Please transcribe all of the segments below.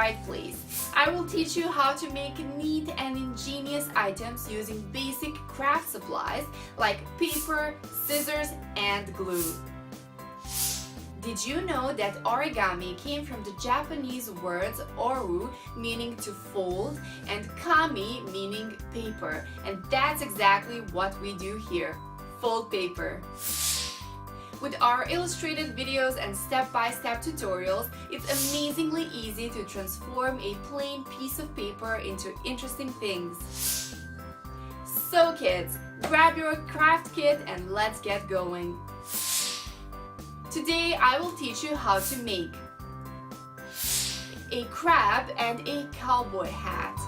right place. I will teach you how to make neat and ingenious items using basic craft supplies like paper, scissors, and glue. Did you know that origami came from the Japanese words oru, meaning to fold, and kami, meaning paper? And that's exactly what we do here, fold paper. With our illustrated videos and step-by-step tutorials, it's amazingly easy to transform a plain piece of paper into interesting things. So kids, grab your craft kit and let's get going. Today I will teach you how to make a crab and a cowboy hat.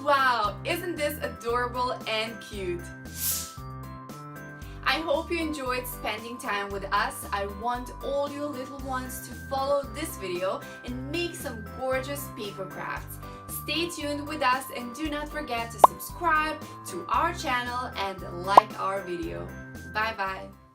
Wow, isn't this adorable and cute? I hope you enjoyed spending time with us. I want all your little ones to follow this video and make some gorgeous paper crafts. Stay tuned with us and do not forget to subscribe to our channel and like our video. Bye bye.